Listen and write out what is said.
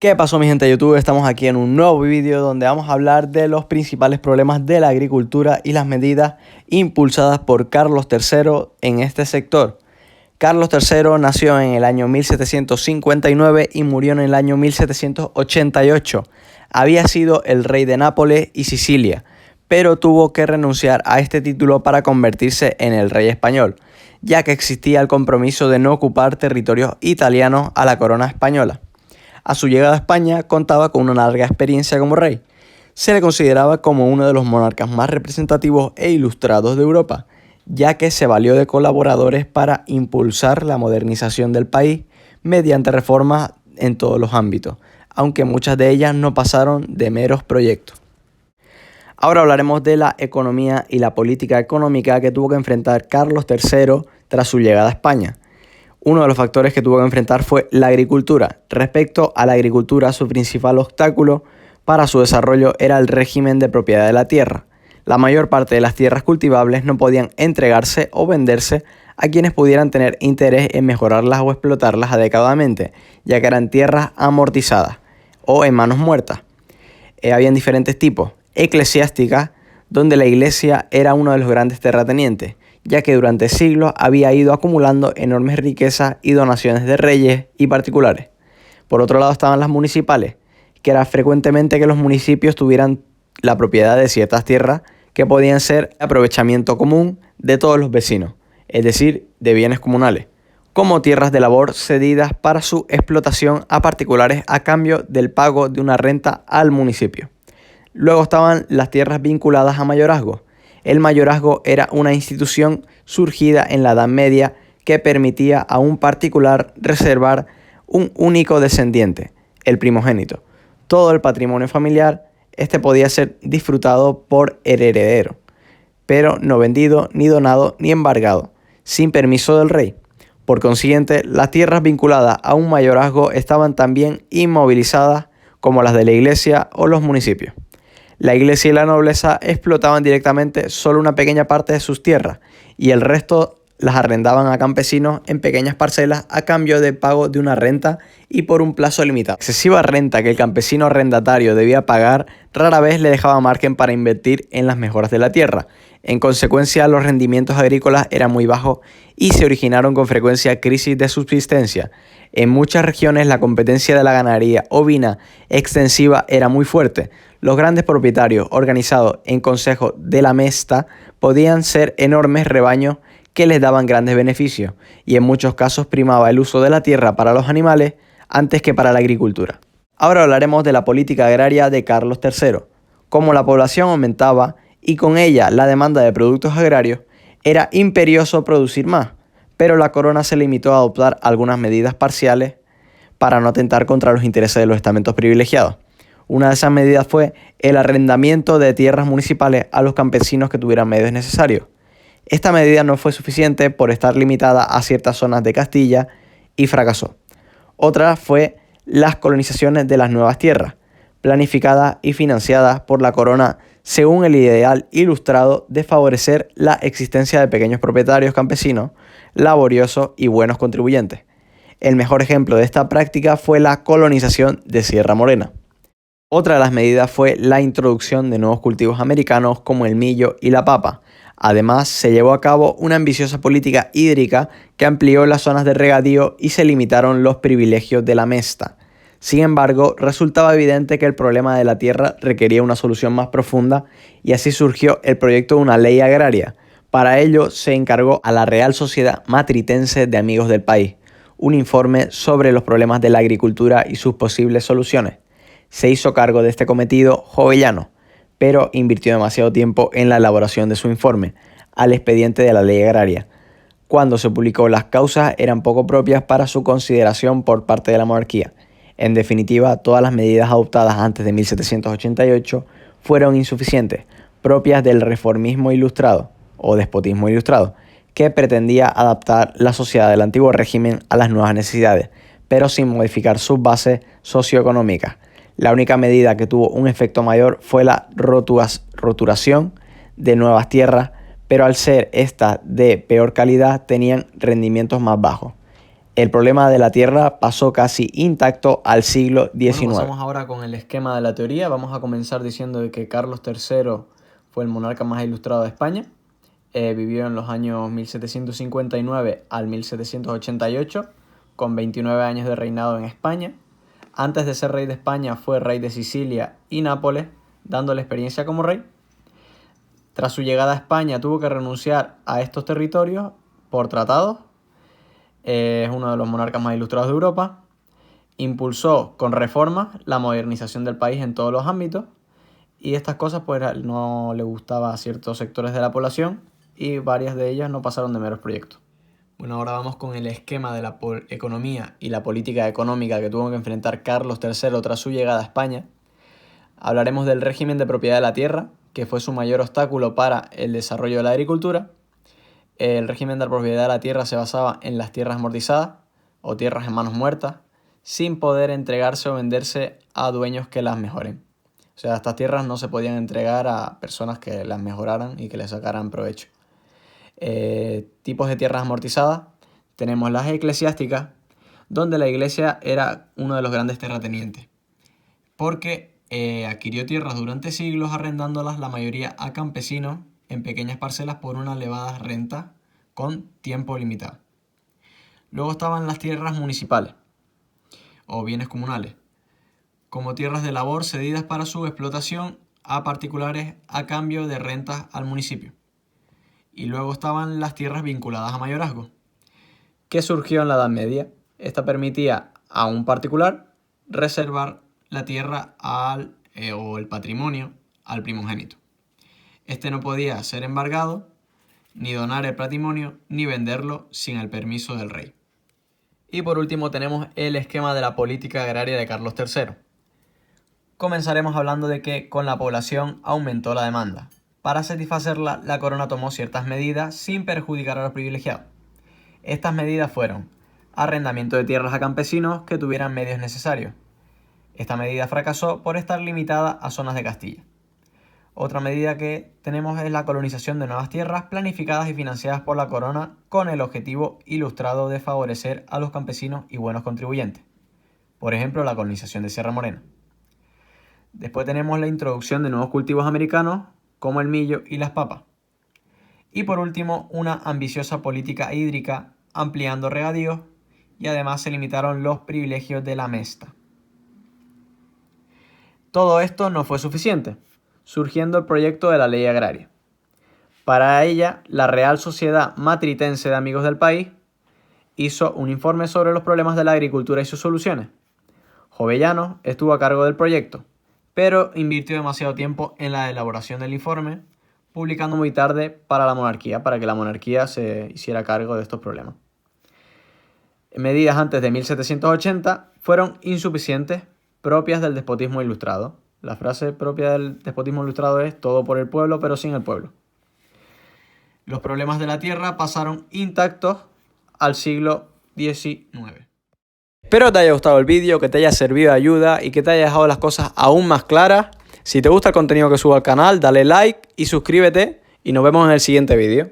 ¿Qué pasó, mi gente de YouTube? Estamos aquí en un nuevo vídeo donde vamos a hablar de los principales problemas de la agricultura y las medidas impulsadas por Carlos III en este sector. Carlos III nació en el año 1759 y murió en el año 1788. Había sido el rey de Nápoles y Sicilia, pero tuvo que renunciar a este título para convertirse en el rey español, ya que existía el compromiso de no ocupar territorios italianos a la corona española. A su llegada a España contaba con una larga experiencia como rey. Se le consideraba como uno de los monarcas más representativos e ilustrados de Europa, ya que se valió de colaboradores para impulsar la modernización del país mediante reformas en todos los ámbitos, aunque muchas de ellas no pasaron de meros proyectos. Ahora hablaremos de la economía y la política económica que tuvo que enfrentar Carlos III tras su llegada a España. Uno de los factores que tuvo que enfrentar fue la agricultura. Respecto a la agricultura, su principal obstáculo para su desarrollo era el régimen de propiedad de la tierra. La mayor parte de las tierras cultivables no podían entregarse o venderse a quienes pudieran tener interés en mejorarlas o explotarlas adecuadamente, ya que eran tierras amortizadas o en manos muertas. Habían diferentes tipos: eclesiástica, donde la iglesia era uno de los grandes terratenientes, ya que durante siglos había ido acumulando enormes riquezas y donaciones de reyes y particulares. Por otro lado estaban las municipales, que era frecuentemente que los municipios tuvieran la propiedad de ciertas tierras que podían ser de aprovechamiento común de todos los vecinos, es decir, de bienes comunales, como tierras de labor cedidas para su explotación a particulares a cambio del pago de una renta al municipio. Luego estaban las tierras vinculadas a mayorazgo. El mayorazgo era una institución surgida en la Edad Media que permitía a un particular reservar un único descendiente, el primogénito. Todo el patrimonio familiar, podía ser disfrutado por el heredero, pero no vendido, ni donado, ni embargado, sin permiso del rey. Por consiguiente, las tierras vinculadas a un mayorazgo estaban también inmovilizadas, como las de la iglesia o los municipios. La iglesia y la nobleza explotaban directamente solo una pequeña parte de sus tierras y el resto las arrendaban a campesinos en pequeñas parcelas a cambio de pago de una renta y por un plazo limitado. La excesiva renta que el campesino arrendatario debía pagar rara vez le dejaba margen para invertir en las mejoras de la tierra. En consecuencia, los rendimientos agrícolas eran muy bajos y se originaron con frecuencia crisis de subsistencia. En muchas regiones la competencia de la ganadería ovina extensiva era muy fuerte. Los grandes propietarios, organizados en consejos de la mesta, podían ser enormes rebaños que les daban grandes beneficios, y en muchos casos primaba el uso de la tierra para los animales antes que para la agricultura. Ahora hablaremos de la política agraria de Carlos III. Como la población aumentaba y con ella la demanda de productos agrarios, era imperioso producir más, pero la corona se limitó a adoptar algunas medidas parciales para no atentar contra los intereses de los estamentos privilegiados. Una de esas medidas fue el arrendamiento de tierras municipales a los campesinos que tuvieran medios necesarios. Esta medida no fue suficiente por estar limitada a ciertas zonas de Castilla y fracasó. Otra fue las colonizaciones de las nuevas tierras, planificadas y financiadas por la corona según el ideal ilustrado de favorecer la existencia de pequeños propietarios campesinos, laboriosos y buenos contribuyentes. El mejor ejemplo de esta práctica fue la colonización de Sierra Morena. Otra de las medidas fue la introducción de nuevos cultivos americanos como el millo y la papa. Además, se llevó a cabo una ambiciosa política hídrica que amplió las zonas de regadío y se limitaron los privilegios de la mesta. Sin embargo, resultaba evidente que el problema de la tierra requería una solución más profunda y así surgió el proyecto de una ley agraria. Para ello se encargó a la Real Sociedad Matritense de Amigos del País un informe sobre los problemas de la agricultura y sus posibles soluciones. Se hizo cargo de este cometido Jovellano, pero invirtió demasiado tiempo en la elaboración de su informe, al expediente de la ley agraria. Cuando se publicó, las causas eran poco propias para su consideración por parte de la monarquía. En definitiva, todas las medidas adoptadas antes de 1788 fueron insuficientes, propias del reformismo ilustrado o despotismo ilustrado, que pretendía adaptar la sociedad del antiguo régimen a las nuevas necesidades, pero sin modificar sus bases socioeconómicas. La única medida que tuvo un efecto mayor fue la roturación de nuevas tierras, pero al ser estas de peor calidad tenían rendimientos más bajos. El problema de la tierra pasó casi intacto al siglo XIX. Bueno, pasamos ahora con el esquema de la teoría. Vamos a comenzar diciendo de que Carlos III fue el monarca más ilustrado de España. Vivió en los años 1759 al 1788, con 29 años de reinado en España. Antes de ser rey de España fue rey de Sicilia y Nápoles, dándole experiencia como rey. Tras su llegada a España tuvo que renunciar a estos territorios por tratados. Es uno de los monarcas más ilustrados de Europa. Impulsó con reformas la modernización del país en todos los ámbitos, y estas cosas pues no le gustaba a ciertos sectores de la población y varias de ellas no pasaron de meros proyectos. Bueno, ahora vamos con el esquema de la economía y la política económica que tuvo que enfrentar Carlos III tras su llegada a España. Hablaremos del régimen de propiedad de la tierra, que fue su mayor obstáculo para el desarrollo de la agricultura. El régimen de la propiedad de la tierra se basaba en las tierras amortizadas o tierras en manos muertas, sin poder entregarse o venderse a dueños que las mejoren. O sea, estas tierras no se podían entregar a personas que las mejoraran y que les sacaran provecho. Tipos de tierras amortizadas. Tenemos las eclesiásticas, donde la iglesia era uno de los grandes terratenientes, porque adquirió tierras durante siglos arrendándolas la mayoría a campesinos en pequeñas parcelas por una elevada renta con tiempo limitado. Luego estaban las tierras municipales o bienes comunales, como tierras de labor cedidas para su explotación a particulares a cambio de rentas al municipio. Y luego estaban las tierras vinculadas a mayorazgo, que surgió en la Edad Media. Esta permitía a un particular reservar la tierra o el patrimonio al primogénito. Este no podía ser embargado, ni donar el patrimonio, ni venderlo sin el permiso del rey. Y por último tenemos el esquema de la política agraria de Carlos III. Comenzaremos hablando de que con la población aumentó la demanda. Para satisfacerla, la corona tomó ciertas medidas sin perjudicar a los privilegiados. Estas medidas fueron arrendamiento de tierras a campesinos que tuvieran medios necesarios. Esta medida fracasó por estar limitada a zonas de Castilla. Otra medida que tenemos es la colonización de nuevas tierras planificadas y financiadas por la corona con el objetivo ilustrado de favorecer a los campesinos y buenos contribuyentes. Por ejemplo, la colonización de Sierra Morena. Después tenemos la introducción de nuevos cultivos americanos como el millo y las papas. Y por último, una ambiciosa política hídrica ampliando regadíos, y además se limitaron los privilegios de la mesta. Todo esto no fue suficiente, surgiendo el proyecto de la Ley Agraria. Para ella, la Real Sociedad Matritense de Amigos del País hizo un informe sobre los problemas de la agricultura y sus soluciones. Jovellanos estuvo a cargo del proyecto, pero invirtió demasiado tiempo en la elaboración del informe, publicando muy tarde para la monarquía, para que la monarquía se hiciera cargo de estos problemas. Medidas antes de 1780 fueron insuficientes, propias del despotismo ilustrado. La frase propia del despotismo ilustrado es todo por el pueblo, pero sin el pueblo. Los problemas de la tierra pasaron intactos al siglo XIX. Espero te haya gustado el vídeo, que te haya servido de ayuda y que te haya dejado las cosas aún más claras. Si te gusta el contenido que subo al canal, dale like y suscríbete y nos vemos en el siguiente vídeo.